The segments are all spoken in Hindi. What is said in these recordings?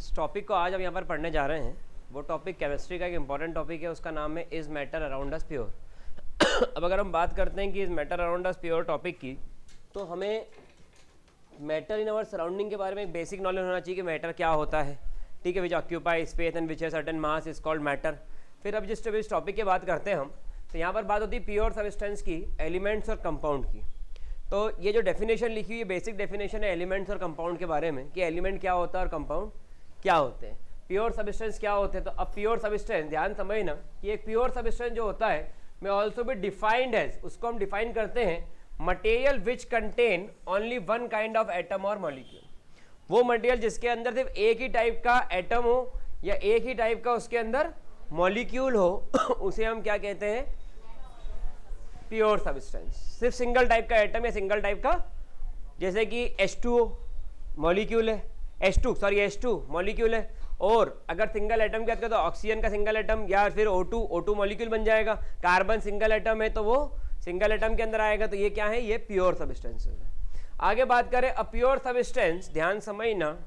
जिस टॉपिक को आज हम यहाँ पर पढ़ने जा रहे हैं वो टॉपिक केमिस्ट्री का एक इंपॉर्टेंट टॉपिक है, उसका नाम है is matter around us pure. अब अगर हम बात करते हैं कि is matter around us pure topic की, तो हमें मैटर इन आवर सराउंडिंग के बारे में एक बेसिक नॉलेज होना चाहिए कि मैटर क्या होता है, ठीक है, which occupy space and which है certain mass is called matter. फिर अब जिस टॉपिक की बात करते हैं हम, तो यहाँ पर बात होती है प्योर सब्सटेंस की, एलिमेंट्स और कंपाउंड की। तो ये जो डेफिनेशन लिखी हुई है बेसिक डेफिनेशन है एलिमेंट्स और कंपाउंड के बारे में कि एलिमेंट क्या होता है और कंपाउंड क्या होते हैं, प्योर सब्सटेंस क्या होते हैं। तो अब प्योर सब्सटेंस ध्यान समझना कि एक प्योर सब्सटेंस जो होता है में ऑल्सो भी डिफाइंड एज, उसको हम डिफाइन करते हैं material which contain only one kind of atom और मॉलिक्यूल। वो मटेरियल जिसके अंदर सिर्फ एक ही टाइप का एटम हो या एक ही टाइप का उसके अंदर मॉलिक्यूल हो उसे हम क्या कहते हैं, प्योर सब्सटेंस। सिर्फ सिंगल टाइप का एटम या सिंगल टाइप का, जैसे कि H2O मॉलिक्यूल है, H2 मॉलिक्यूल है, और अगर सिंगल एटम की बात करें तो ऑक्सीजन का सिंगल एटम या फिर O2 मॉलिक्यूल बन जाएगा। कार्बन सिंगल एटम है तो वो सिंगल एटम के अंदर आएगा। तो ये क्या है, ये प्योर सब्सटेंस है। आगे बात करें अ प्योर सब्सटेंस, ध्यान समझना,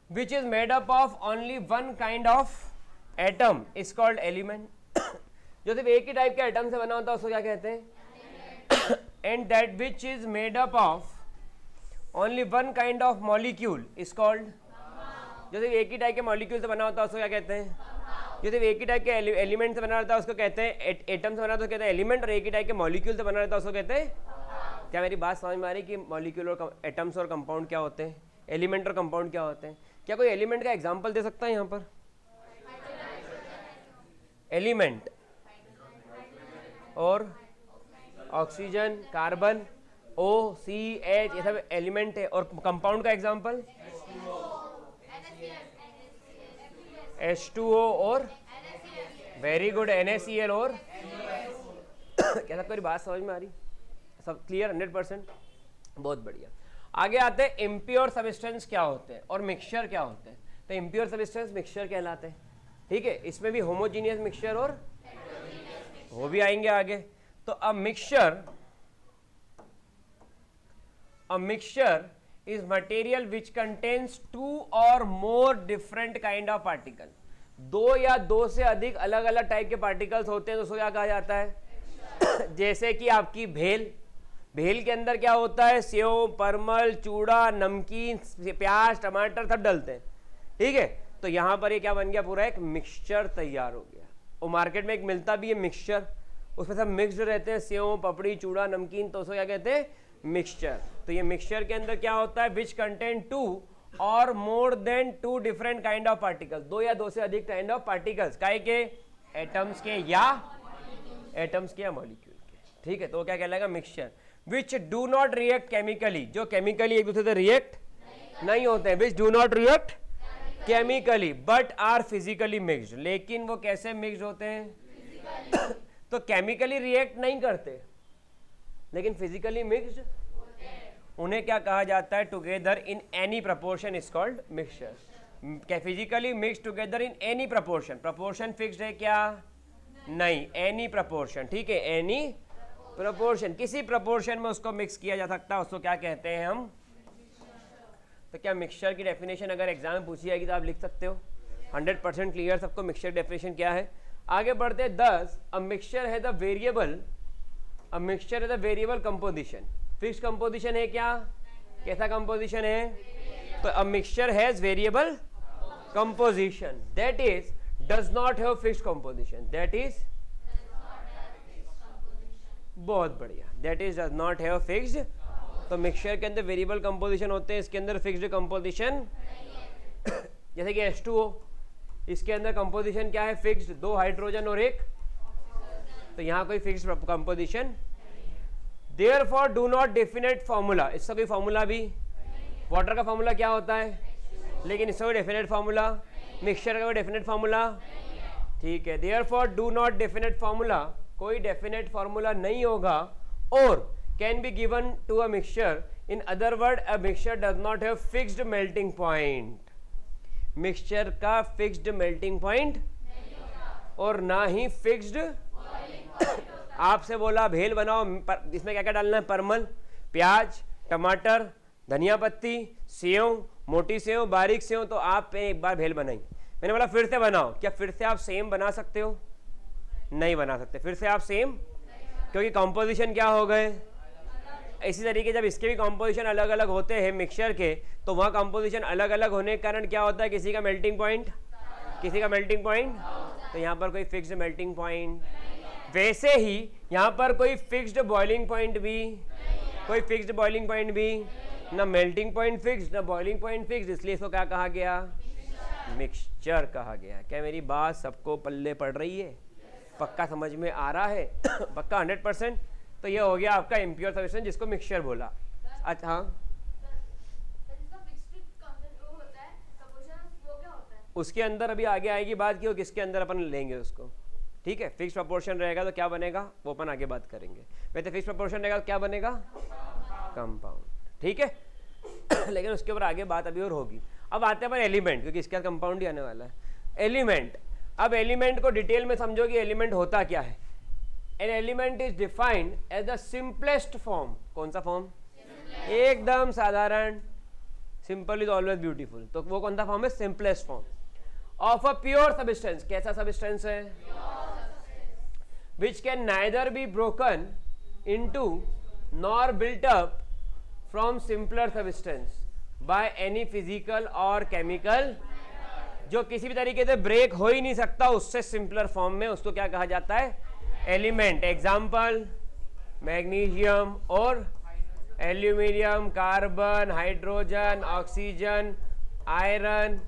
which is made up of only one kind of atom is called element. जो सिर्फ एक ही टाइप के एटम से बना होता है उसको क्या कहते हैं, and that which is made up of only one kind of molecule is called. जो सिर्फ एक ही टाइप के मॉलिक्यूल से बना होता है उसको क्या कहते हैं, जो सिर्फ एक ही टाइप के एलिमेंट से बना रहता है उसको कहते हैं, एटम से बना तो कहते हैं एलिमेंट, और एक ही टाइप के मॉलिक्यूल से बना रहता है उसको कहते हैं। क्या मेरी बात समझ में आ रही कि मॉलिक्यूल और एटम्स और कंपाउंड क्या होते हैं, एलिमेंट और कंपाउंड क्या होते हैं। क्या कोई एलिमेंट का एग्जाम्पल दे सकता है यहाँ पर? एलिमेंट और ऑक्सीजन, कार्बन, OCH, ये सब एलिमेंट है। और कंपाउंड का एग्जांपल H2O और वेरी गुड NaCl। और क्या सबको बात समझ में आ रही, सब क्लियर 100%, बहुत बढ़िया। आगे आते हैं इम्प्योर सब्सटेंस क्या होते हैं और मिक्सचर क्या होते हैं। तो इम्प्योर सब्सटेंस मिक्सचर कहलाते हैं, ठीक है। इसमें भी होमोजीनियस मिक्सचर और वो भी आएंगे आगे। तो a mixture is material which contains two और more different kind of particle. दो या दो से अधिक अलग अलग टाइप के पार्टिकल्स होते हैं तो उसको क्या कहा जाता है जैसे कि आपकी भेल के अंदर क्या होता है, सेव, परमल, चूड़ा, नमकीन, प्याज, टमाटर सब डलते हैं, ठीक है। तो यहां पर ये क्या बन गया, पूरा एक मिक्सचर तैयार हो गया। और मार्केट में एक मिलता भी है मिक्सचर, उसमें सब मिक्सड रहते हैं, सेव, पपड़ी, चूड़ा, नमकीन, तो उसको क्या कहते हैं, मिक्सचर। तो ये मिक्सचर के अंदर क्या होता है, विच कंटेन टू और more than two different kind of particles. दो या दो से अधिक काइंड ऑफ पार्टिकल्स, काय के, एटम्स के या मॉलिक्यूल के, ठीक है। तो वो क्या कहलाएगा, mixture. Which do not react chemically, जो केमिकली एक दूसरे से रिएक्ट नहीं होते हैं, which do not react chemically but are physically mixed. लेकिन वो कैसे मिक्स्ड होते हैं तो केमिकली रिएक्ट नहीं करते लेकिन फिजिकली मिक्स्ड, उन्हें क्या कहा जाता है, together in any proportion is called mixture. Physically mix together in any proportion, proportion fixed है क्या, नहीं, एनी प्रपोर्शन, ठीक है, एनी प्रपोर्शन, किसी प्रपोर्शन में उसको मिक्स किया जा सकता है, उसको क्या कहते हैं हम। तो क्या मिक्सचर की डेफिनेशन अगर एग्जाम में पूछी जाएगी तो आप लिख सकते हो, 100% क्लियर सबको मिक्सचर डेफिनेशन क्या है। आगे बढ़ते हैं 10, अ मिक्सचर है the variable composition. Fix composition है क्या, कैसा कंपोजिशन है, तो a mixture has variable composition that is does not have fixed composition, that is, बहुत बढ़िया, that is does not have fixed. तो मिक्सचर के अंदर वेरिएबल कंपोजिशन होते हैं, इसके अंदर फिक्स्ड कंपोजिशन जैसे कि H2O, इसके अंदर कंपोजिशन क्या है, फिक्स्ड, 2 हाइड्रोजन और 1, तो यहाँ कोई fixed composition. Therefore do not definite formula, इसका कोई फार्मूला भी, वाटर का फार्मूला क्या होता है, लेकिन इसका कोई डेफिनेट फार्मूला, मिक्सचर का कोई डेफिनेट फार्मूला, ठीक है। Therefore do not definite formula, कोई डेफिनेट फार्मूला नहीं होगा। और can be given to a mixture, in other word a mixture does not have fixed melting point. Mixture का फिक्स्ड मेल्टिंग पॉइंट और ना ही फिक्स्ड आपसे बोला भेल बनाओ, इसमें क्या क्या डालना है, परमल, प्याज, टमाटर, धनिया पत्ती, सेव मोटी से हो बारीक से हो तो आप एक बार भेल बनाई, मैंने बोला फिर से बनाओ, क्या फिर से आप सेम बना सकते हो? नहीं बना सकते फिर से आप सेम, क्योंकि कंपोजिशन क्या हो गए। इसी तरीके जब इसके भी कंपोजिशन अलग अलग होते हैं मिक्सचर के, तो वहाँ कंपोजिशन अलग अलग होने के कारण क्या होता है, किसी का मेल्टिंग पॉइंट, किसी का मेल्टिंग पॉइंट, तो यहाँ पर कोई फिक्स्ड मेल्टिंग पॉइंट। वैसे ही यहाँ पर कोई फिक्स्ड बॉइलिंग पॉइंट भी, कोई फिक्स्ड बॉइलिंग पॉइंट भी, ना मेल्टिंग पॉइंट फिक्स्ड ना बॉइलिंग पॉइंट फिक्स्ड, इसलिए इसको क्या कहा गया, मिक्सचर कहा गया। क्या मेरी बात सबको पल्ले पड़ रही है? पक्का समझ में आ रहा है? पक्का 100%। तो ये हो गया आपका इम्प्योर सब्सटेंस जिसको मिक्सचर बोला। अच्छा हाँ, उसके अंदर अभी आगे आएगी बात की वो किसके अंदर अपन लेंगे उसको, ठीक है। फिक्स प्रोपोर्शन रहेगा तो क्या बनेगा वो अपन आगे बात करेंगे। वैसे फिक्स प्रोपोर्शन रहेगा तो क्या बनेगा, कंपाउंड, ठीक है। लेकिन उसके ऊपर आगे बात अभी और होगी। अब आते हैं अपन एलिमेंट, क्योंकि इसके साथ कंपाउंड ही आने वाला है। एलिमेंट, अब एलिमेंट को डिटेल में समझो कि एलिमेंट होता क्या है। An element is defined as the simplest form. कौन सा फॉर्म? एकदम साधारण, सिंपल इज ऑलवेज ब्यूटीफुल। तो वो कौन सा फॉर्म है? Simplest form of a pure substance. कैसा सब्सटेंस है? Which can neither be broken into nor built up from simpler substance by any physical और केमिकल, जो किसी भी तरीके से ब्रेक हो ही नहीं सकता उससे सिंपलर फॉर्म में, उसको क्या कहा जाता है? एलिमेंट। एग्जाम्पल मैग्नीशियम और aluminium, carbon, hydrogen, oxygen, iron,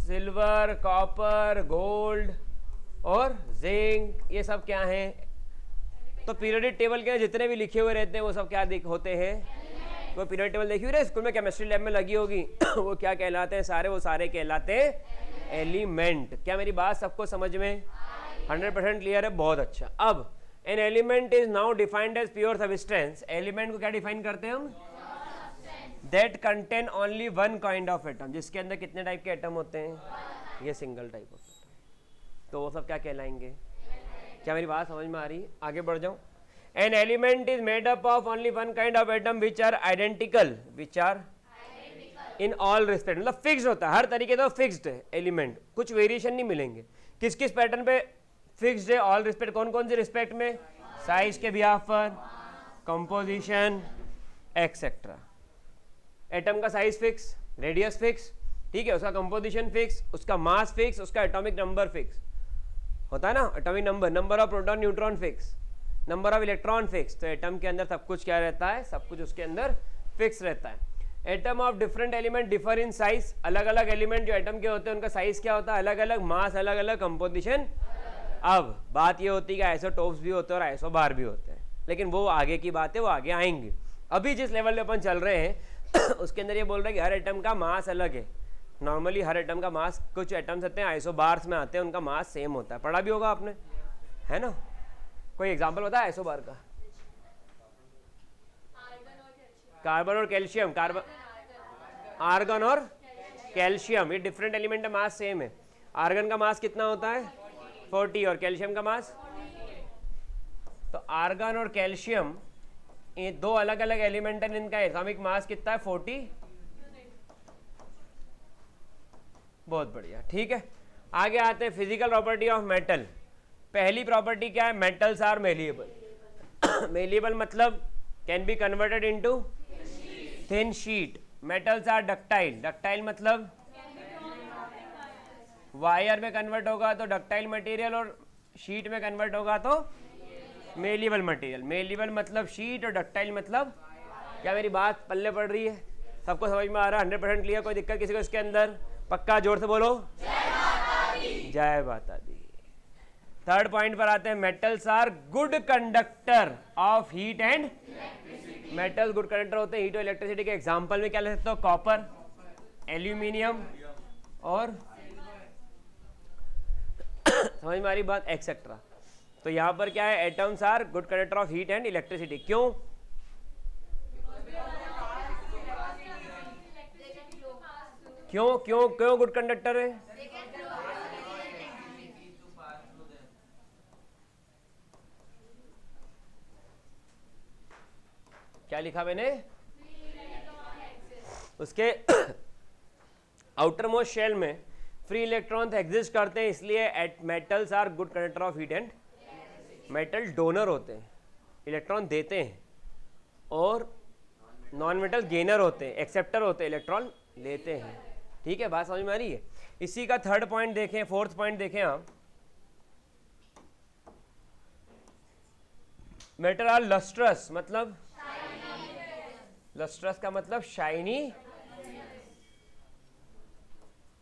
silver, copper, gold और जिंक, ये सब क्या हैं? तो पीरियोडिक टेबल के जितने भी लिखे हुए रहते हैं वो सब क्या होते हैं? वो पीरियोडिक टेबल देखी हुई है स्कूल में, केमिस्ट्री लैब में लगी होगी। वो क्या कहलाते हैं सारे? वो सारे कहलाते हैं एलिमेंट। क्या मेरी बात सबको समझ में 100% क्लियर है? बहुत अच्छा। अब an element is now defined as pure substance. Element को क्या डिफाइन करते हैं हम? That contain only one kind of atom, जिसके अंदर कितने टाइप के एटम होते हैं? ये सिंगल टाइप ऑफ एटम। तो वो सब क्या कहलाएंगे? क्या मेरी बात समझ में आ रही है? आगे बढ़ जाऊं। An element is made up of only one kind of atom which are identical, which are in all respect, मतलब फिक्स्ड होता है हर तरीके से, फिक्स्ड है एलिमेंट, कुछ वेरिएशन नहीं मिलेंगे। किस किस पैटर्न पे फिक्स्ड है? All respect. कौन कौन से रिस्पेक्ट में? साइज के बिहाफ पर, कंपोजिशन एक्सेट्रा। एटम का साइज फिक्स, रेडियस फिक्स, ठीक है, उसका कंपोजिशन फिक्स, उसका मास फिक्स, उसका एटॉमिक नंबर फिक्स होता है ना, atomic number, number of proton neutron fix, number of electron fix. तो एटम के अंदर सब कुछ क्या रहता है? सब कुछ उसके अंदर फिक्स रहता है। Atom of different element differ in size. अलग अलग एलिमेंट जो एटम के होते हैं उनका साइज क्या होता है? अलग अलग, मास अलग अलग, कंपोजिशन। अब बात ये होती है कि आइसोटोप्स भी होते हैं और आइसोबार भी होते हैं, लेकिन वो आगे की बात है, वो आगे आएंगे। अभी जिस लेवल पे अपन चल रहे हैं उसके अंदर ये बोल रहे हैं कि हर एटम का मास अलग है। नॉर्मली हर एटम का मास, कुछ एटम्स होते हैं आइसोबार्स में आते हैं, उनका मास सेम होता है, पढ़ा भी होगा आपने, है ना। कोई एग्जांपल बता आइसोबार का? कार्बन और कैल्शियम, कार्बन, आर्गन और कैल्शियम, ये डिफरेंट एलिमेंट है, मास सेम है। आर्गन का मास कितना होता है? 40, और कैल्शियम का मास, तो आर्गन और कैल्शियम ये दो अलग अलग एलिमेंट है, इनका एटॉमिक मास कितना है? 40। बहुत बढ़िया, ठीक है। आगे आते हैं फिजिकल प्रॉपर्टी ऑफ मेटल। पहली प्रॉपर्टी क्या है? Metals are malleable. मेलिएबल मतलब can be converted into thin sheet. Metals are ductile. Ductile मतलब वायर में कन्वर्ट होगा तो डक्टाइल मटेरियल, और शीट में कन्वर्ट होगा तो मेलिएबल मटेरियल। मेलिएबल मतलब शीट और डक्टाइल मतलब, क्या मेरी बात पल्ले पड़ रही है? सबको समझ में आ रहा है? 100% क्लियर? कोई दिक्कत किसी को इसके अंदर? पक्का? जोर से बोलो, जय माता दी। जय माता दी। थर्ड पॉइंट पर आते हैं। Metals are good conductor of heat and, metals good conductor होते हैं हीट और इलेक्ट्रिसिटी के। एग्जांपल में क्या ले सकते हो? कॉपर, एल्यूमिनियम और समझ में आ रही बात? एक्सेट्रा। तो यहाँ पर क्या है? Atoms are good conductor of heat and electricity. क्यों? क्यों क्यों क्यों गुड कंडक्टर है? क्या लिखा मैंने? उसके आउटर मोस्ट शेल में फ्री इलेक्ट्रॉन्स एग्जिस्ट करते हैं, इसलिए metals are good conductor of heat and metal donor होते हैं, इलेक्ट्रॉन देते हैं, और नॉन मेटल गेनर होते हैं, एक्सेप्टर होते हैं, इलेक्ट्रॉन लेते हैं। ठीक है, बात समझ में आ रही है। इसी का थर्ड पॉइंट देखें, फोर्थ पॉइंट देखें आप, मेटल आर लस्ट्रस, मतलब लस्ट्रस का मतलब शाइनी।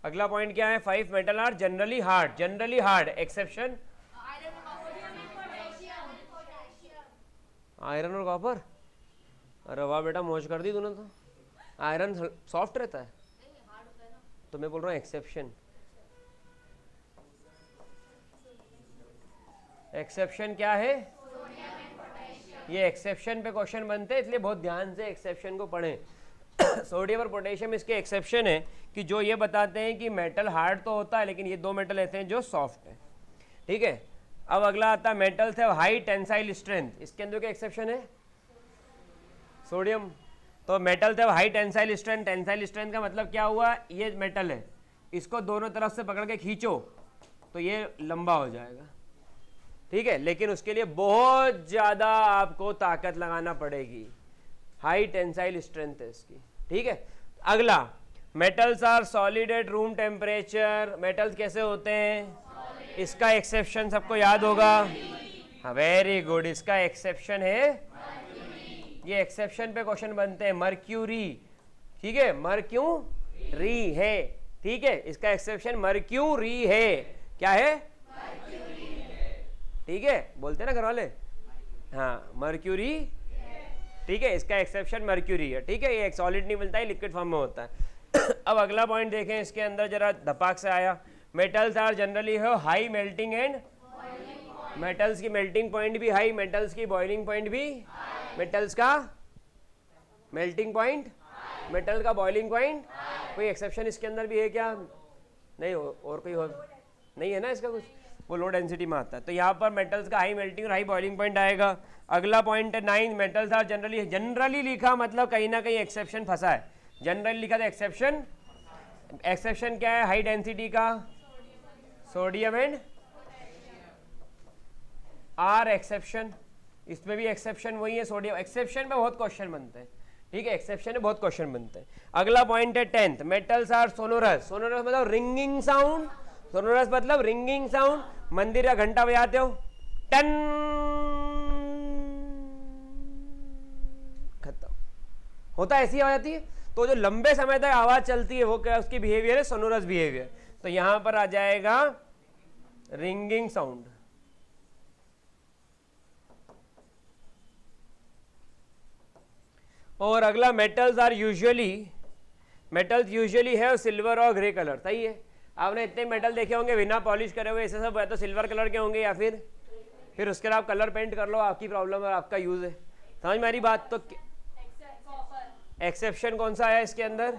अगला पॉइंट क्या है 5, metal are generally hard, generally hard, exception iron और कॉपर। अरे वाह बेटा, मौज कर दी तूने तो। आयरन सॉफ्ट रहता है, तो मैं बोल रहा हूँ एक्सेप्शन। एक्सेप्शन क्या है, ये एक्सेप्शन पे क्वेश्चन बनते हैं, इसलिए बहुत ध्यान से एक्सेप्शन को पढ़ें। सोडियम और पोटेशियम इसके एक्सेप्शन है कि जो ये बताते हैं कि मेटल हार्ड तो होता है, लेकिन ये दो मेटल ऐसे हैं जो सॉफ्ट है। ठीक है, अब अगला आता है मेटल्स है हाई टेंसाइल स्ट्रेंथ, इसके अंदर क्या एक्सेप्शन है, सोडियम। तो मेटल थे high tensile strength, tensile strength का मतलब क्या हुआ, ये मेटल है, इसको दोनों तरफ से पकड़ के खींचो तो ये लंबा हो जाएगा। ठीक है, लेकिन उसके लिए बहुत ज़्यादा आपको ताकत लगाना पड़ेगी, हाई टेंसाइल स्ट्रेंथ है इसकी। ठीक है, अगला metals are solid at room temperature, metals कैसे होते हैं, इसका एक्सेप्शन सबको याद होगा। हाँ, वेरी गुड, इसका एक्सेप्शन है, ये एक्सेप्शन पे क्वेश्चन बनते हैं, मर्क्यूरी। ठीक है, मर्क्यूरी है। ठीक है, इसका एक्सेप्शन मर्क्यूरी है, क्या है, ठीक है, बोलते हैं ना घर वाले, हाँ मर्क्यूरी। ठीक है, इसका एक्सेप्शन मर्क्यूरी है। ठीक है, ये एक सॉलिड नहीं मिलता है, लिक्विड फॉर्म में होता है। अब अगला पॉइंट देखें, इसके अंदर जरा धपाक से आया, मेटल्स आर जनरली है हाई मेल्टिंग एंड, मेटल्स की मेल्टिंग पॉइंट भी हाई, मेटल्स की बॉइलिंग पॉइंट भी, मेटल्स का मेल्टिंग पॉइंट, मेटल का बॉइलिंग पॉइंट। कोई एक्सेप्शन इसके अंदर भी है क्या, नहीं और कोई हो नहीं है ना इसका कुछ, वो लो डेंसिटी में आता है। तो यहाँ पर मेटल्स का हाई मेल्टिंग और हाई बॉइलिंग पॉइंट आएगा। अगला पॉइंट है 9, मेटल्स आर जनरली, जनरली लिखा मतलब कहीं ना कहीं एक्सेप्शन फंसा है, जनरली लिखा था एक्सेप्शन। एक्सेप्शन क्या है, हाई डेंसिटी का सोडियम एंड आर एक्सेप्शन, इसमें भी एक्सेप्शन वही है सोडियम। एक्सेप्शन में बहुत क्वेश्चन बनते हैं। ठीक है, एक्सेप्शन में बहुत क्वेश्चन बनते हैं। अगला पॉइंट है 10th, metals are sonorous, sonorous मतलब रिंगिंग साउंड, सोनोरस मतलब रिंगिंग साउंड, मंदिर या घंटा बजाते हो, टन, खत्म होता है, ऐसी आवाज आती है। तो जो लंबे समय तक आवाज चलती है वो क्या, उसकी बिहेवियर है सोनोरस बिहेवियर। तो यहां पर आ जाएगा रिंगिंग साउंड। और अगला metals are usually, metals usually है सिल्वर और ग्रे कलर। सही है, आपने इतने मेटल देखे होंगे बिना पॉलिश करे हुए, ऐसे सब या तो सिल्वर कलर के होंगे या फिर उसके बाद आप कलर पेंट कर लो, आपकी प्रॉब्लम है, आपका यूज है। समझ में आ रही बात। तो एक्सेप्शन कौन सा आया इसके अंदर,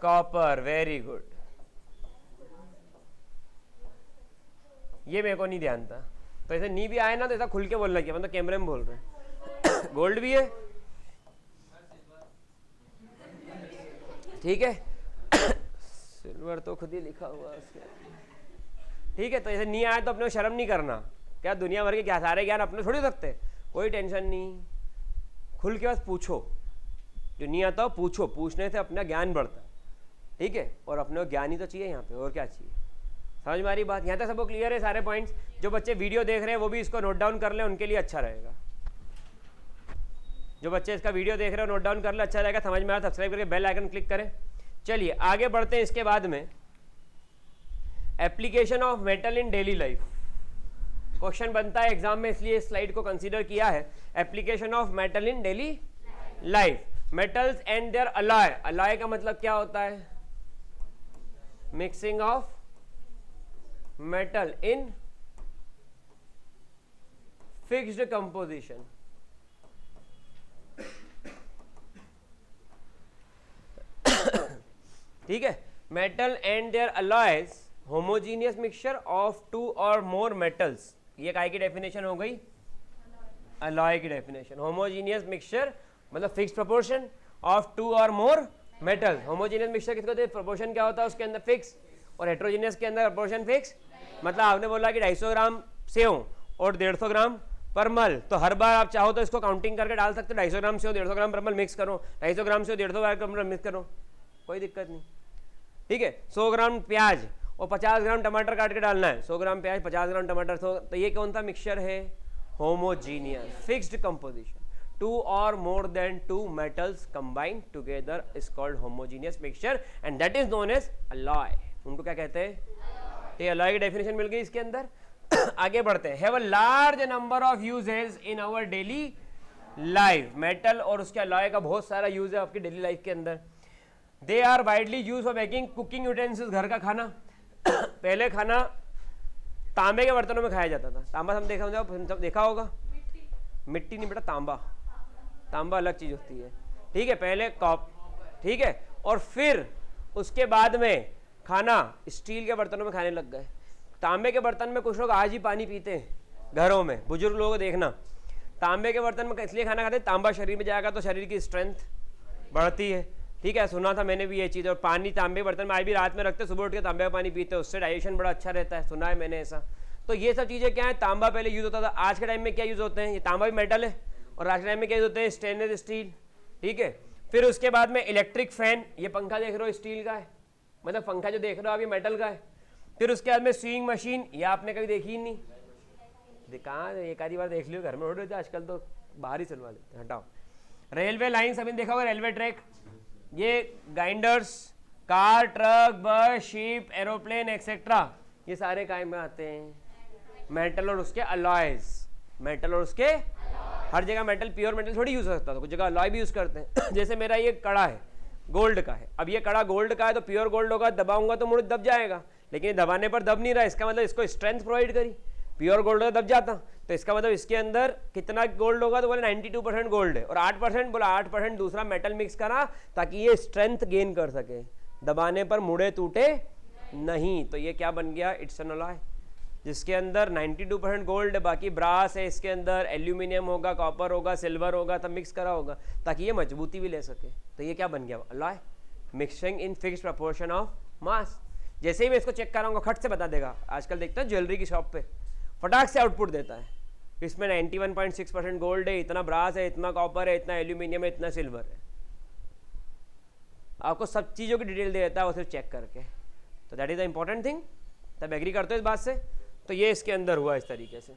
कॉपर, वेरी गुड। ये मेरे को नहीं ध्यान था, तो ऐसे नी भी आए ना तो ऐसा खुल के बोलना चाहिए, मतलब कैमरे में बोल रहे हैं। गोल्ड भी है, ठीक है, सिल्वर तो खुद ही लिखा हुआ है उसके। ठीक है, तो ऐसे नहीं आया तो अपने को शर्म नहीं करना, क्या दुनिया भर के क्या सारे ज्ञान अपने थोड़ी रखते, कोई टेंशन नहीं, खुल के बस पूछो, जो नहीं आता पूछो, पूछने से अपना ज्ञान बढ़ता है। ठीक है, और अपने को ज्ञान ही तो चाहिए यहाँ पे, और क्या चाहिए। समझ में आ रही बात, यहाँ तक सबको क्लियर है सारे पॉइंट्स। जो बच्चे वीडियो देख रहे हैं वो भी इसको नोट डाउन कर लें, उनके लिए अच्छा रहेगा। जो बच्चे इसका वीडियो देख रहे हो नोट डाउन कर ले, अच्छा रहेगा। समझ में आया सब्सक्राइब करके बेल आइकन क्लिक करें। चलिए आगे बढ़ते हैं। इसके बाद में application of metal in daily life question बनता है एग्जाम में, इसलिए इस स्लाइड को कंसीडर किया है। Application of metal in daily life, metals and their alloy. Alloy का मतलब क्या होता है, mixing of metal in fixed composition. ठीक है, metal and their alloys, homogeneous mixture of two और मोर मेटल्स। ये काय की डेफिनेशन हो गई, अलॉय की डेफिनेशन। होमोजीनियस मिक्सचर मतलब फिक्स्ड प्रोपोर्शन ऑफ टू और मोर मेटल। होमोजीनियस मिक्सचर किसको कहते हैं? प्रोपोर्शन क्या होता है उसके अंदर? फिक्स। और हेट्रोजीनियस के अंदर प्रोपोर्शन फिक्स। मतलब आपने बोला कि 250 ग्राम सेव और 150 ग्राम परमल, तो हर बार आप चाहो तो इसको काउंटिंग करके डाल सकते हो, 250 ग्राम सेव 150 ग्राम परमल मिक्स करो, 250 ग्राम सेव 150 ग्राम परमल मिक्स करो, कोई दिक्कत नहीं। ठीक है, 100 ग्राम प्याज और 50 ग्राम टमाटर काट के डालना है, 100 ग्राम प्याज 50 ग्राम टमाटर, तो ये कौन सा मिक्सचर है? Homogeneous fixed composition. 2 or more than 2 metals combined together is called homogeneous mixture and that is known as alloy। उनको क्या कहते हैं? तो alloy की डेफिनेशन मिल गई इसके अंदर। आगे बढ़ते हैं। Have a large number of uses in our daily life. Metal और उसके alloy का बहुत सारा यूज है आपकी डेली लाइफ के अंदर। They are widely use for making cooking utensils, घर का खाना। पहले खाना तांबे के बर्तनों में खाया जाता था। तांबा हम देखा होगा। मिट्टी नहीं बेटा, तांबा। तांबा अलग चीज होती है। ठीक है, पहले कप, ठीक है, और फिर उसके बाद में खाना स्टील के बर्तनों में खाने लग गए। तांबे के बर्तन में कुछ लोग आज ही पानी पीते हैं घरों में, बुजुर्ग लोगों को देखना तांबे के बर्तन में इसलिए खाना खाते हैं, तांबा शरीर में जाएगा तो शरीर की स्ट्रेंथ बढ़ती है। ठीक है, सुना था मैंने भी ये चीज़। और पानी तांबे के बर्तन में आज भी रात में रखते, सुबह उठ के तांबे का पानी पीते हैं, उससे डाइजेशन बड़ा अच्छा रहता है, सुना है मैंने ऐसा। तो ये सब चीज़ें क्या है? तांबा पहले यूज़ होता था। आज के टाइम में क्या यूज़ होते हैं? ये तांबा भी मेटल है, और आज के टाइम में क्या यूज़ होते हैं? Stainless steel. ठीक है, फिर उसके बाद में इलेक्ट्रिक फैन, ये पंखा देख रहे हो स्टील का है, मतलब पंखा जो देख रहे हो आप ये मेटल का है। फिर उसके बाद में स्विंग मशीन, ये आपने कभी देखी ही नहीं, कहाँ एक आधी बार देख लियो, घर में उड़ रहे थे, आजकल तो बाहर ही चलवा लेते, हटाओ। रेलवे लाइन सभी देखा होगा, रेलवे ट्रैक, ये ग्राइंडर्स, कार, ट्रक, बस, शिप, एरोप्लेन एक्सेट्रा, ये सारे काम में आते हैं। मेटल और उसके अलॉयज, मेटल और उसके हर जगह मेटल, प्योर मेटल थोड़ी यूज करता था, कुछ जगह अलॉय भी यूज करते हैं। जैसे मेरा ये कड़ा है, गोल्ड का है। अब ये कड़ा गोल्ड का है तो प्योर गोल्ड होगा, दबाऊंगा तो मुड़ दब जाएगा, लेकिन ये दबाने पर दब नहीं रहा, इसका मतलब इसको स्ट्रेंथ प्रोवाइड करी। प्योर गोल्ड का दब जाता, तो इसका मतलब इसके अंदर कितना गोल्ड होगा? तो बोले 92% गोल्ड है, और 8% बोला 8% दूसरा मेटल मिक्स करा ताकि ये स्ट्रेंथ गेन कर सके, दबाने पर मुड़े टूटे नहीं। तो ये क्या बन गया? इट्स एन अलॉय, जिसके अंदर 92% गोल्ड है, बाकी ब्रास है, इसके अंदर एल्यूमिनियम होगा, कॉपर होगा, सिल्वर होगा, तब मिक्स करा होगा ताकि ये मजबूती भी ले सके। तो ये क्या बन गया? Alloy, mixing in fixed proportion of mass. जैसे ही मैं इसको चेक कराऊंगा खट से बता देगा। आजकल देखते हैं ज्वेलरी की शॉप पे फटाक से आउटपुट देता है, इसमें 91.6% गोल्ड है, इतना ब्रास है, इतना कॉपर है, इतना एल्यूमिनियम है, इतना सिल्वर है। आपको सब चीज़ों की डिटेल दे देता है वो सिर्फ चेक करके। तो that is the important thing. तब एग्री करते हो इस बात से? तो ये इसके अंदर हुआ इस तरीके से।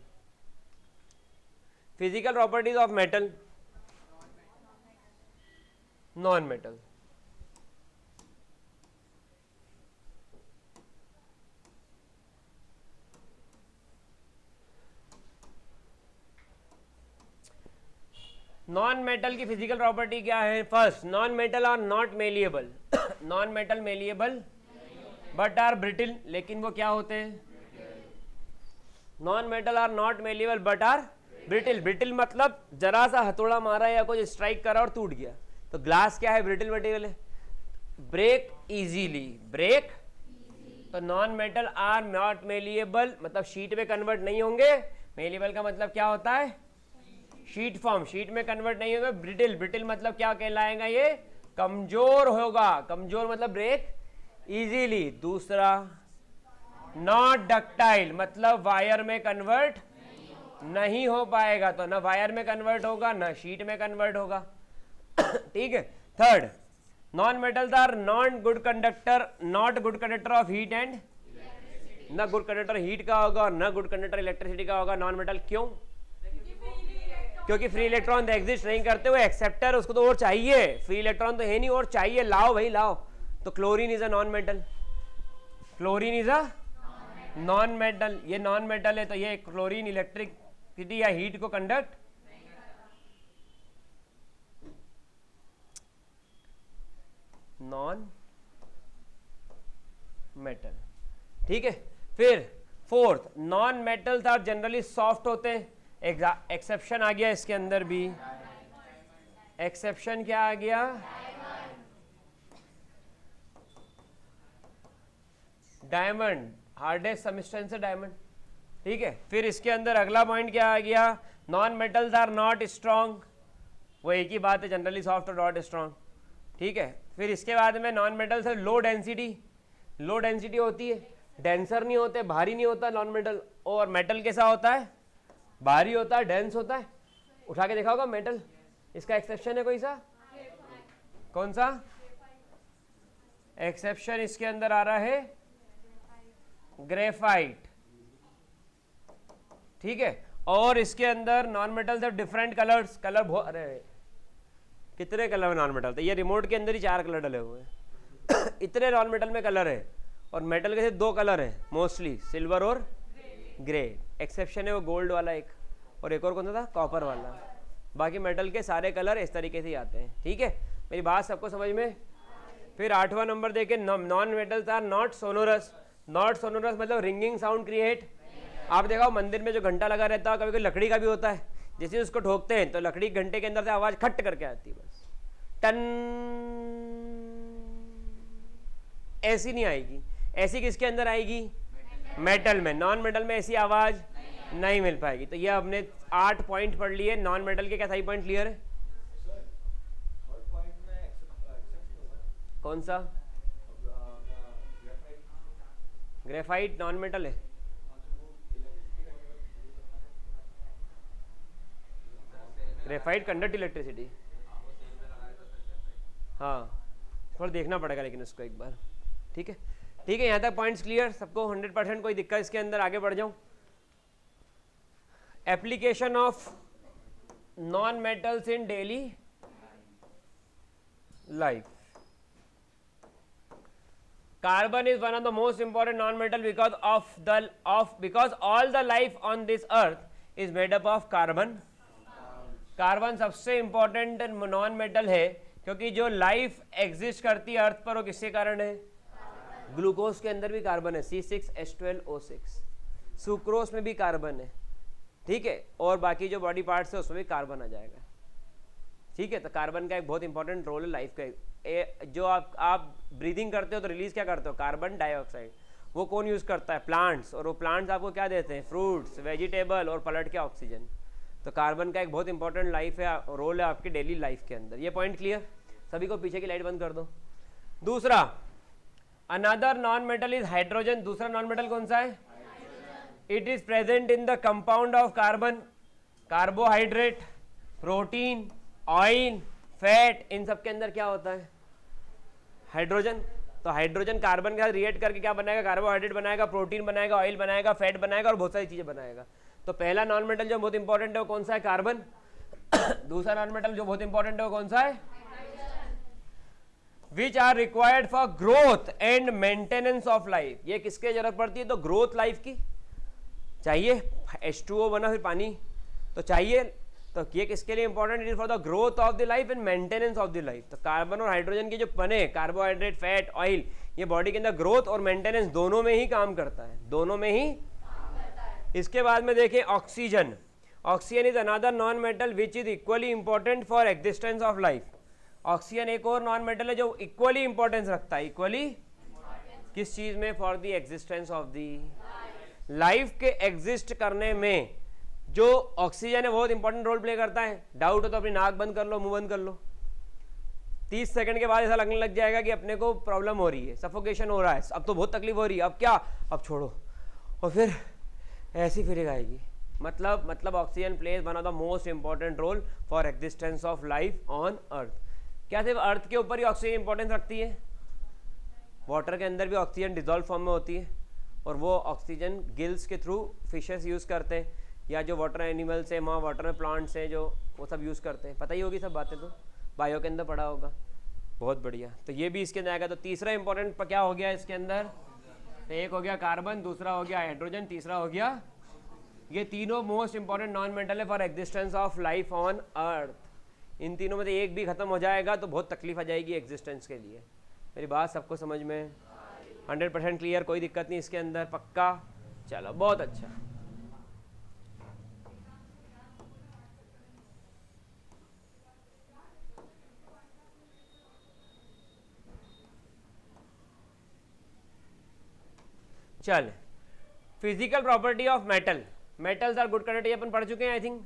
Physical properties of metal, non metal. Non metal की फिजिकल प्रॉपर्टी क्या है? First, non metal are not malleable. Non metal malleable but are brittle, लेकिन वो क्या होते हैं? Non metal are not malleable but are brittle. Brittle मतलब जरा सा हथौड़ा मारा या कुछ स्ट्राइक करा और टूट गया। तो ग्लास क्या है? ब्रिटिल मटेरियल है, ब्रेक इजीली, ब्रेक। तो non metal are not malleable मतलब शीट में कन्वर्ट नहीं होंगे। मेलिएबल का मतलब क्या होता है? शीट फॉर्म, शीट में कन्वर्ट नहीं होगा। ब्रिटिल, ब्रिटिल मतलब क्या कहलाएगा? ये कमजोर होगा, कमजोर मतलब ब्रेक इजीली। दूसरा, नॉट डक्टाइल मतलब वायर में कन्वर्ट नहीं हो पाएगा, तो ना वायर में कन्वर्ट होगा ना शीट में कन्वर्ट होगा। ठीक है। Third, non metals are non good conductor, not good conductor of heat and, ना गुड कंडक्टर हीट का होगा और ना गुड कंडक्टर इलेक्ट्रिसिटी का होगा। नॉन मेटल क्यों? क्योंकि फ्री इलेक्ट्रॉन एग्जिस्ट नहीं करते हुए, एक्सेप्टर उसको तो और चाहिए, फ्री इलेक्ट्रॉन तो है नहीं और चाहिए, लाओ भाई लाओ। तो chlorine is a non metal, chlorine is a non metal. ये नॉन मेटल है तो ये क्लोरीन इलेक्ट्रिसिटी या हीट को कंडक्ट नॉन मेटल। ठीक है। फिर fourth, non metals are generally soft होते हैं। एक्सेप्शन आ गया इसके अंदर भी। एक्सेप्शन क्या आ गया? डायमंड, हार्डेस्ट सबस्टेंस है डायमंड। ठीक है। फिर इसके अंदर अगला पॉइंट क्या आ गया? Non metals are not strong. वो एक ही बात है, जनरली सॉफ्ट और नॉट स्ट्रॉन्ग। ठीक है। फिर इसके बाद में नॉन मेटल से लो डेंसिटी होती है, डेंसर नहीं होते, भारी नहीं होता नॉन मेटल। और मेटल कैसा होता है, भारी होता है, डेंस होता है। उठा के देखा होगा मेटल, इसका एक्सेप्शन है कोई सा, कौन सा एक्सेप्शन इसके अंदर आ रहा है, ग्रेफाइट, ठीक है। और इसके अंदर नॉन मेटल से डिफरेंट कलर्स, कलर बहुत, अरे कितने कलर में नॉन मेटल, तो ये रिमोट के अंदर ही 4 कलर डले हुए हैं इतने नॉन मेटल में कलर है। और मेटल के सिर्फ 2 कलर है मोस्टली, सिल्वर और ग्रे। एक्सेप्शन है वो गोल्ड वाला एक, और एक और कौन सा था, कॉपर वाला। बाकी मेटल के सारे कलर इस तरीके से ही आते हैं, ठीक है। मेरी बात सबको समझ में। फिर 8वां नंबर देखे, non metals are not sonorous. Not sonorous मतलब रिंगिंग साउंड क्रिएट। आप देखो मंदिर में जो घंटा लगा रहता है, कभी कभी लकड़ी का भी होता है, जैसे उसको ठोकते हैं तो लकड़ी घंटे के अंदर से आवाज खट करके आती है, बस टन, ऐसी नहीं आएगी। ऐसी किसके अंदर आएगी, मेटल में। नॉन मेटल में ऐसी आवाज नहीं मिल पाएगी। तो ये हमने 8 पॉइंट पढ़ लिए। नॉन मेटल के क्या सही पॉइंट क्लियर है, कौन सा, ग्रेफाइट नॉन मेटल है। ग्रेफाइट कंडक्ट इलेक्ट्रिसिटी, हाँ थोड़ा देखना पड़ेगा लेकिन उसको एक बार, ठीक है। ठीक है, यहाँ तक पॉइंट्स क्लियर सबको, 100%। कोई दिक्कत इसके अंदर, आगे बढ़ जाऊँ। Application of non metals in daily life. Carbon is one of the most important non-metal because all the life on this earth is made up of carbon. Carbon सबसे इंपॉर्टेंट नॉन मेटल है, क्योंकि जो लाइफ एग्जिस्ट करती है अर्थ पर वो किसके कारण है, ग्लूकोज के अंदर भी कार्बन है, C6H12O6। सुक्रोज में भी कार्बन है, ठीक है। और बाकी जो बॉडी पार्ट्स है उसमें भी कार्बन आ जाएगा, ठीक है। तो कार्बन का एक बहुत इंपॉर्टेंट रोल है लाइफ का। जो आप ब्रीदिंग करते हो तो रिलीज क्या करते हो, कार्बन डाइऑक्साइड। वो कौन यूज करता है, प्लांट्स। और वो प्लांट्स आपको क्या देते हैं, फ्रूट्स, वेजिटेबल और पलट के ऑक्सीजन। तो कार्बन का एक बहुत इंपॉर्टेंट लाइफ है, रोल है आपकी डेली लाइफ के अंदर। ये पॉइंट क्लियर, सभी को पीछे की लाइट बंद कर दो। दूसरा, another non metal is hydrogen. दूसरा नॉन मेटल कौन सा है, it is present in the compound of carbon, carbohydrate, protein, oil, fat. इन सब के अंदर क्या होता है, हाइड्रोजन। तो हाइड्रोजन कार्बन के साथ रिएक्ट करके क्या बनाएगा, कार्बोहाइड्रेट बनाएगा, प्रोटीन बनाएगा, ऑयल बनाएगा, फैट बनाएगा और बहुत सारी चीजें बनाएगा। तो पहला नॉन मेटल जो बहुत इंपॉर्टेंट है वो कौन सा है, कार्बन। दूसरा नॉन मेटल जो बहुत इंपॉर्टेंट है वो कौन सा है, which are required for growth and maintenance of life. ये किसके जरूरत पड़ती है, तो ग्रोथ लाइफ की चाहिए। H2O बना फिर पानी तो चाहिए, तो ये किसके लिए important, it is for the growth of the life and maintenance of the life. तो कार्बन और हाइड्रोजन के जो बने कार्बोहाइड्रेट, फैट, ऑयल, ये बॉडी के अंदर ग्रोथ और मेंटेनेंस दोनों में ही काम करता है, दोनों में ही काम करता है। इसके बाद में देखें oxygen. Oxygen is another non metal which is equally important for existence of life. Oxygen एक और नॉन मेटल है जो इक्वली इंपॉर्टेंस रखता है, इक्वली किस चीज में, for the existence of the life के एग्जिस्ट करने में जो ऑक्सीजन है बहुत इंपॉर्टेंट रोल प्ले करता है। डाउट हो तो अपनी नाक बंद कर लो, मुंह बंद कर लो, 30 सेकंड के बाद ऐसा लगने लग जाएगा कि अपने को प्रॉब्लम हो रही है, सफोकेशन हो रहा है, अब तो बहुत तकलीफ हो रही है, अब क्या, अब छोड़ो, और फिर ऐसी फीलिंग आएगी। मतलब oxygen plays one of the most important role for existence of life on earth. क्या सिर्फ अर्थ के ऊपर ही ऑक्सीजन इंपॉर्टेंस रखती है, वाटर के अंदर भी ऑक्सीजन डिजॉल्व फॉर्म में होती है, और वो ऑक्सीजन गिल्स के थ्रू फिशेस यूज करते हैं, या जो वाटर एनिमल्स हैं, वहाँ वाटर में प्लांट्स हैं जो वो सब यूज़ करते हैं। पता ही होगी सब बातें, तो बायो के अंदर पढ़ा होगा, बहुत बढ़िया। तो ये भी इसके अंदर आएगा। तो तीसरा इंपॉर्टेंट क्या हो गया इसके अंदर, तो एक हो गया कार्बन, दूसरा हो गया हाइड्रोजन, तीसरा हो गया, ये तीनों मोस्ट इंपॉर्टेंट नॉन मेटल है for existence of life on earth. इन तीनों में से एक भी खत्म हो जाएगा तो बहुत तकलीफ आ जाएगी एग्जिस्टेंस के लिए। मेरी बात सबको समझ में, 100% क्लियर, कोई दिक्कत नहीं इसके अंदर, पक्का। चलो बहुत अच्छा। चल, physical property of metal. Metals are good conductor, अपन पढ़ चुके हैं I think,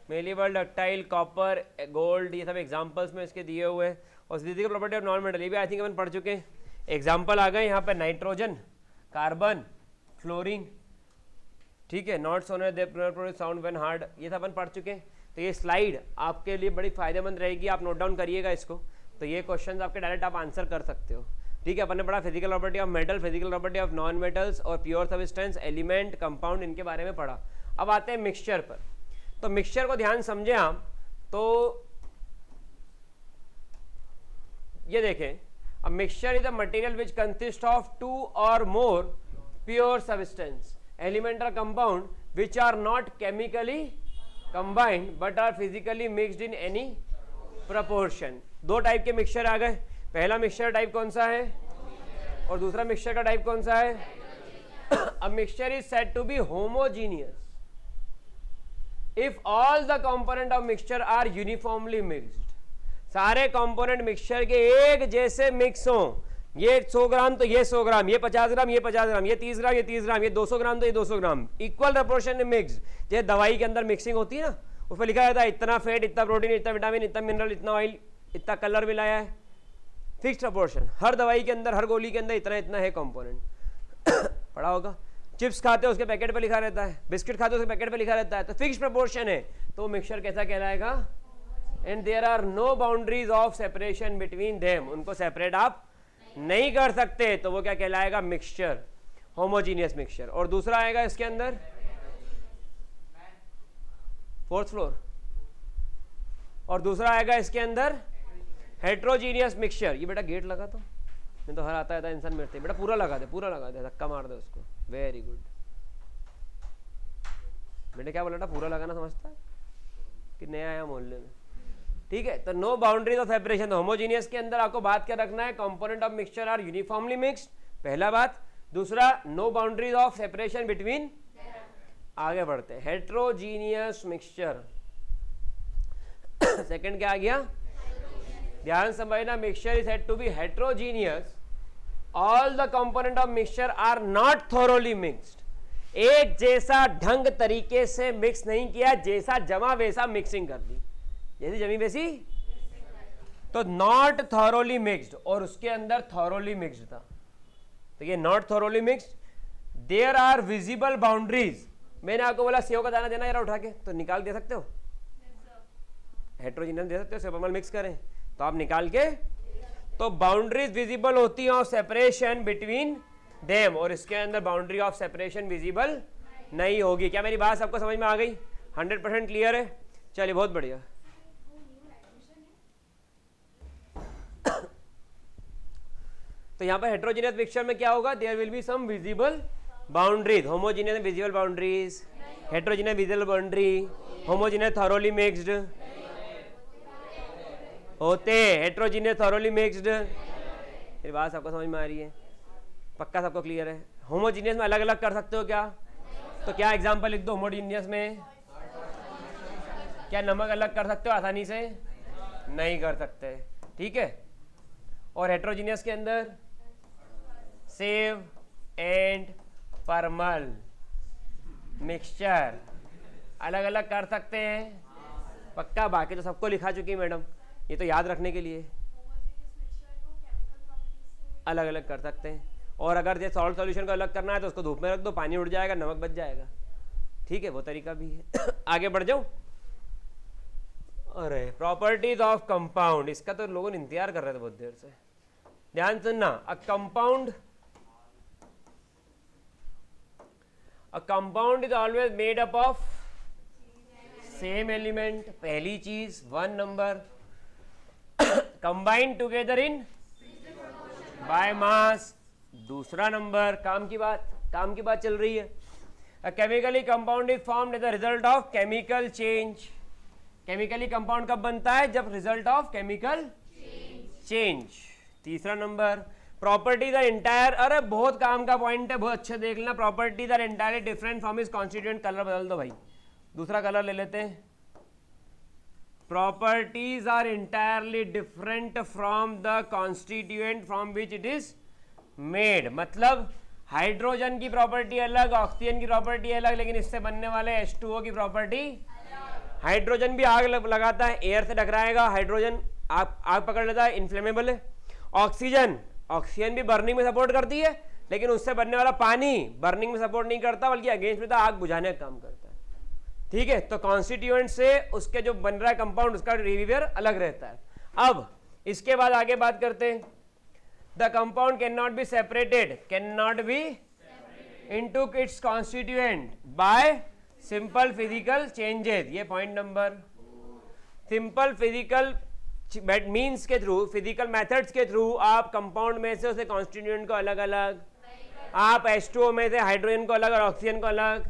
malleable, ductile, copper, gold, ये सब एग्जांपल्स में इसके दिए हुए हैं। और physical property of non metal ये भी आई थिंक अपन पढ़ चुके हैं। एग्जाम्पल आ गए यहाँ पे नाइट्रोजन, कार्बन, फ्लोरीन, ठीक है, not sonorous they produce sound when hard, ये सब अपन पढ़ चुके हैं। तो ये स्लाइड आपके लिए बड़ी फायदेमंद रहेगी, आप नोट डाउन करिएगा इसको। तो ये क्वेश्चन आपके डायरेक्ट आप आंसर कर सकते हो, ठीक है। अपन ने पढ़ा physical property of metal, physical property of non metals और प्योर सब्सटेंस, एलिमेंट, कंपाउंड, इनके बारे में पढ़ा। अब आते हैं मिक्सचर पर। तो मिक्सचर को ध्यान समझे आप, तो ये देखें, a mixture is a material which consists of two or more pure substance, element or compound which are not chemically combined but are physically mixed in any proportion। दो टाइप के मिक्सचर आ गए। पहला मिक्सचर टाइप कौन सा है और दूसरा मिक्सचर का टाइप कौन सा है? A mixture is said to be homogeneous if all the component of mixture are uniformly mixed। सारे कंपोनेंट मिक्सचर के एक जैसे मिक्स हों, ये 100 ग्राम तो ये 100 ग्राम, ये 50 ग्राम ये 50 ग्राम, ये 30 ग्राम ये 30 ग्राम, ये 200 ग्राम तो ये 200 ग्राम, इक्वल प्रोपोर्शन में मिक्स। जैसे दवाई के अंदर मिक्सिंग होती है ना, उसमें लिखा रहता है इतना फैट, इतना प्रोटीन, इतना विटामिन, इतना मिनरल, इतना ऑयल, इतना कलर मिलाया है, फिक्स प्रोपोर्शन। हर दवाई के अंदर, हर गोली के अंदर इतना इतना है कंपोनेंट। पढ़ा होगा। चिप्स खाते हो उसके पैकेट पे लिखा रहता है, बिस्किट खाते हो उसके पैकेट पे लिखा रहता है, तो फिक्स प्रोपोर्शन है, तो मिक्सचर कैसा कहलाएगा? And there are no boundaries of separation between them, उनको सेपरेट आप नहीं कर सकते, तो वो क्या कहलाएगा? Mixture, homogeneous mixture. और दूसरा आएगा इसके अंदर फोर्थ फ्लोर, और दूसरा आएगा इसके अंदर हेट्रोजीनियस मिक्सचर। ये बेटा गेट लगा तो नहीं तो हर आता है इंसान मिलते, बेटा पूरा लगा दे, पूरा लगा दे, धक्का मार दे उसको। वेरी गुड बेटे, क्या बोला था? पूरा लगाना समझता है कि नया आया मोहल्ले में, ठीक है। तो नो बाउंड्रीज ऑफ सेपरेशन, तो होमोजीनियस के अंदर आपको बात क्या रखना है? Component of mixture are uniformly mixed, पहला बात। दूसरा, no boundaries of separation between, आगे बढ़ते हैं, हेट्रोजीनियस मिक्सचर। सेकंड क्या आ गया? ध्यान समझना, mixture is said to be heterogeneous, all the component of mixture are not thoroughly mixed, एक जैसा ढंग तरीके से मिक्स नहीं किया, जैसा जमा वैसा मिक्सिंग कर दी, जैसी जमी वैसी, तो नॉट थॉरोली मिक्स्ड, और उसके अंदर थॉरोली मिक्स्ड था, तो ये not thoroughly mixed. There are visible boundaries, मैंने आपको बोला सेव का दाना देना जरा उठा के, तो निकाल दे सकते हो, हेट्रोजीनियस दे सकते हो, सेव मिक्स करें तो आप निकाल के, तो बाउंड्रीज विजिबल होती है ऑफ सेपरेशन बिटवीन देम, और इसके अंदर बाउंड्री ऑफ सेपरेशन विजिबल नहीं होगी। क्या मेरी बात सबको समझ में आ गई? 100% क्लियर है? चलिए बहुत बढ़िया। तो यहाँ पर हेट्रोजीनियस मिक्सचर में क्या होगा? There will be some visible boundaries, homogeneous visible boundaries, heterogeneous visible boundary, homogeneous thoroughly mixed होते, हेट्रोजीनियस थॉरोली मिक्स्ड। मेरी बात सबको समझ में आ रही है? पक्का सबको क्लियर है? होमोजीनियस में अलग अलग कर सकते हो क्या? तो क्या एग्जांपल लिख दो होमोजीनियस में? क्या नमक अलग कर सकते हो आसानी से? नहीं कर सकते, ठीक है। और हेट्रोजीनियस के अंदर सेव एंड परमल मिक्सचर अलग अलग कर सकते हैं, पक्का। बाकी तो सबको लिखा चुकी मैडम, ये तो याद रखने के लिए अलग अलग कर सकते हैं। और अगर ये सॉल्ट सॉल्यूशन को अलग करना है तो उसको धूप में रख दो, पानी उड़ जाएगा, नमक बच जाएगा, ठीक है, वो तरीका भी है। आगे बढ़ जाऊं? अरे प्रॉपर्टीज ऑफ कंपाउंड, इसका तो लोगों ने इंतजार कर रहे थे बहुत देर से। ध्यान सुनना, a compound is always made up of same element, पहली चीज, one number, combined together in by mass, दूसरा नंबर, काम की बात चल रही है। A chemically compound is formed as a result of chemical change, chemically compound कब बनता है? जब रिजल्ट ऑफ केमिकल चेंज। तीसरा नंबर, प्रॉपर्टीज आर इंटायर, अरे बहुत काम का पॉइंट है, बहुत अच्छे देख लेना। Properties are entirely different from is constituent, colour बदल दो भाई, दूसरा कलर ले लेते हैं। Properties are entirely different from the constituent from which it is made, मतलब हाइड्रोजन की प्रॉपर्टी अलग, ऑक्सीजन की प्रॉपर्टी अलग, लेकिन इससे बनने वाले H2O की प्रॉपर्टी, हाइड्रोजन भी आग लगाता है, एयर से टकराएगा, हाइड्रोजन आग पकड़ लेता है, इन्फ्लेमेबल है। ऑक्सीजन, ऑक्सीजन भी बर्निंग में सपोर्ट करती है, लेकिन उससे बनने वाला पानी बर्निंग में सपोर्ट नहीं करता, बल्कि अगेंस्ट में आग बुझाने का काम करता है। ठीक है, तो कॉन्स्टिट्यूएंट से उसके जो बन रहा है कंपाउंड, उसका बिहेवियर अलग रहता है। अब इसके बाद आगे बात करते हैं, the compound can not be separated, can not be into its constituent by simple physical changes. ये point number, simple physical means के थ्रू, फिजिकल मेथड्स के थ्रू आप कंपाउंड में से उसे कॉन्स्टिट्यूएंट को अलग अलग, आप H2O में से हाइड्रोजन को अलग और ऑक्सीजन को अलग,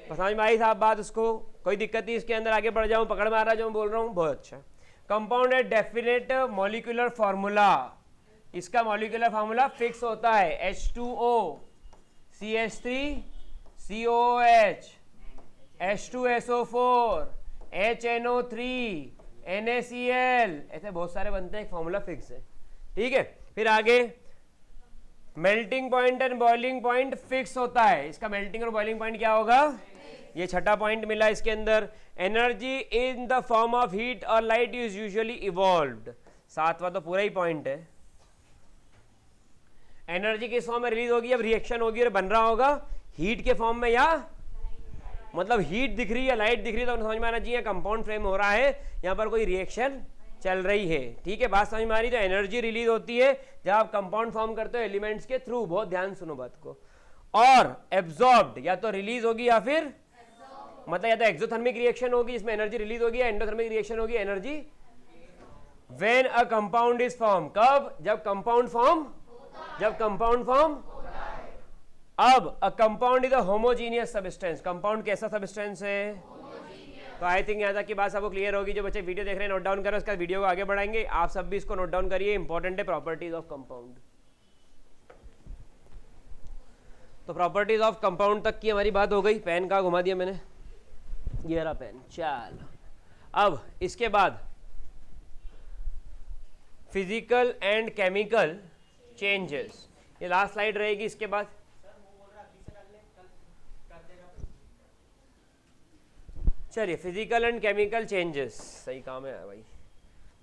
समझ में आई साहब बात? उसको कोई दिक्कत नहीं, इसके अंदर आगे बढ़ जाऊं, पकड़ में आ रहा जो मैं बोल रहा हूँ? बहुत अच्छा। कंपाउंड है डेफिनेट मॉलिक्यूलर फार्मूला, इसका मॉलिक्यूलर फार्मूला फिक्स होता है, H2O CH3 COOH H2SO4 HNO3 NaCl, ऐसे बहुत सारे बनते हैं, एक फॉर्मूला फिक्स है। ठीक है, फिर आगे melting point and boiling point fix होता है, इसका मेल्टिंग और बॉइलिंग पॉइंट क्या होगा? ये छठा पॉइंट मिला इसके अंदर। Energy in the form of heat और लाइट इज यूजुअली इवॉल्व्ड, सातवां तो पूरा ही पॉइंट है। एनर्जी किस फॉर्म में रिलीज होगी? अब रिएक्शन होगी और बन रहा होगा हीट के फॉर्म में, या मतलब हीट दिख रही है, लाइट दिख रही है, तो समझ में आना चाहिए कंपाउंड फ्रेम हो रहा है, यहाँ पर कोई रिएक्शन चल रही है। ठीक है, बात समझ में आ रही? तो एनर्जी रिलीज होती है जब आप कंपाउंड फॉर्म करते हो एलिमेंट्स के थ्रू, बहुत ध्यान सुनो बात को। और एब्जॉर्ब्ड, या तो रिलीज होगी या फिर मतलब या तो एक्सोथर्मिक रिएक्शन होगी जिसमें एनर्जी रिलीज होगी, या एंडोथर्मिक रिएक्शन होगी, energy. When a compound is form, कब? जब कंपाउंड फॉर्म, जब कंपाउंड फॉर्म। अब अ compound is a homogeneous substance, compound कैसा सब्सटेंस है? तो आई थिंक यहाँ तक की बात सबको क्लियर होगी। जो बच्चे वीडियो देख रहे हैं नोट डाउन करें, उसका वीडियो को आगे बढ़ाएंगे, आप सब भी इसको नोट डाउन करिए, इंपॉर्टेंट है प्रॉपर्टीज ऑफ कंपाउंड। तो प्रॉपर्टीज ऑफ कंपाउंड तक की हमारी बात हो गई। पेन का घुमा दिया मैंने, ये रहा पेन। चल अब इसके बाद फिजिकल एंड केमिकल चेंजेस, ये लास्ट स्लाइड रहेगी। इसके बाद चलिए फिजिकल एंड केमिकल चेंजेस, सही काम है भाई।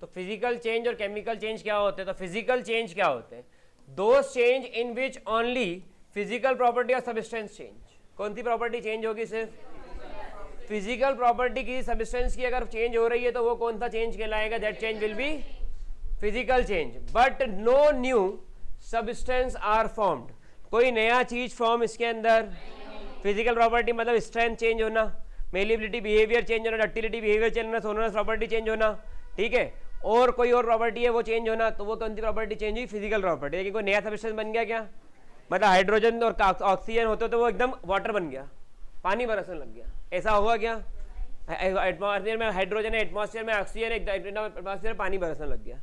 तो फिजिकल चेंज और केमिकल चेंज क्या होते हैं? तो फिजिकल चेंज क्या होते हैं? Those change in which only physical property of substance change. कौन सी प्रॉपर्टी चेंज होगी? सिर्फ फिजिकल प्रॉपर्टी की सब्सटेंस की अगर चेंज हो रही है तो वो कौन सा चेंज कहलाएगा? That change will be physical change. But no new substance are formed, कोई नया चीज फॉर्म इसके अंदर। फिजिकल प्रॉपर्टी मतलब स्ट्रेंथ चेंज होना, मेलिबिलिटी बिहेवियर चेंज होना, डक्टिलिटी बिहेवियर चेंज होना, सोनस प्रॉपर्टी चेंज होना। ठीक है, और कोई और प्रॉपर्टी है वो चेंज होना, तो वो कौन सी प्रॉपर्टी चेंज हुई? Physical property. लेकिन कोई नया सब्सटेंस बन गया क्या? मतलब हाइड्रोजन और ऑक्सीजन होते तो वो एकदम वाटर बन गया, पानी बरसने लग गया, ऐसा हुआ क्या? एटमॉस्फेयर में हाइड्रोजन है, एटमॉस्फेयर में ऑक्सीजन है, एटमॉस्फेयर में पानी बरसने लग गया,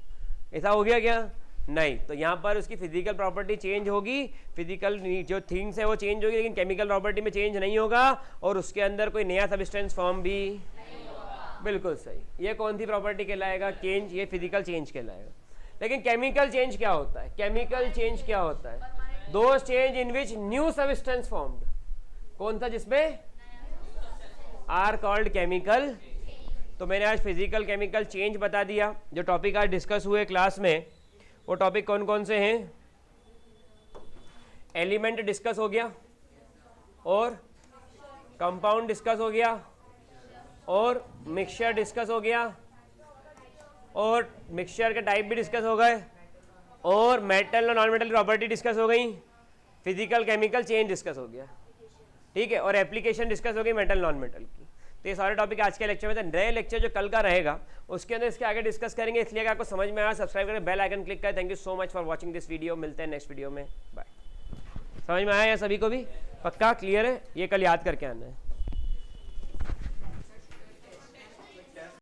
ऐसा हो गया क्या? नहीं। तो यहाँ पर उसकी फिजिकल प्रॉपर्टी चेंज होगी, फिजिकल जो थिंग्स है वो चेंज होगी, लेकिन केमिकल प्रॉपर्टी में चेंज नहीं होगा, और उसके अंदर कोई नया सब्सटेंस फॉर्म भी नहीं होगा। बिल्कुल सही। ये कौन सी प्रॉपर्टी कहलाएगा? चेंज, ये फिजिकल चेंज कहलाएगा। लेकिन केमिकल चेंज क्या होता है? केमिकल चेंज क्या होता है? Those change in which new substance formed, कौन सा जिसमें आर कॉल्ड केमिकल। तो मैंने आज फिजिकल केमिकल चेंज बता दिया। जो टॉपिक आज डिस्कस हुए क्लास में वो टॉपिक कौन कौन से हैं? एलिमेंट डिस्कस हो गया, और कंपाउंड डिस्कस हो गया, और मिक्सचर डिस्कस हो गया, और मिक्सचर के टाइप भी डिस्कस हो गए, और मेटल और नॉन मेटल प्रॉपर्टी डिस्कस हो गई, फिजिकल केमिकल चेंज डिस्कस हो गया। ठीक है, और एप्लीकेशन डिस्कस हो गई मेटल नॉन मेटल की। तो ये सारे टॉपिक आज के लेक्चर में थे। नए लेक्चर जो कल का रहेगा उसके अंदर इसके आगे डिस्कस करेंगे, इसलिए अगर आपको समझ में आया सब्सक्राइब करें, बेल आइकन क्लिक करें। Thank you so much for watching this video. मिलते हैं नेक्स्ट वीडियो में, बाय। समझ में आया या सभी को भी? पक्का क्लियर है? ये कल याद करके आना है।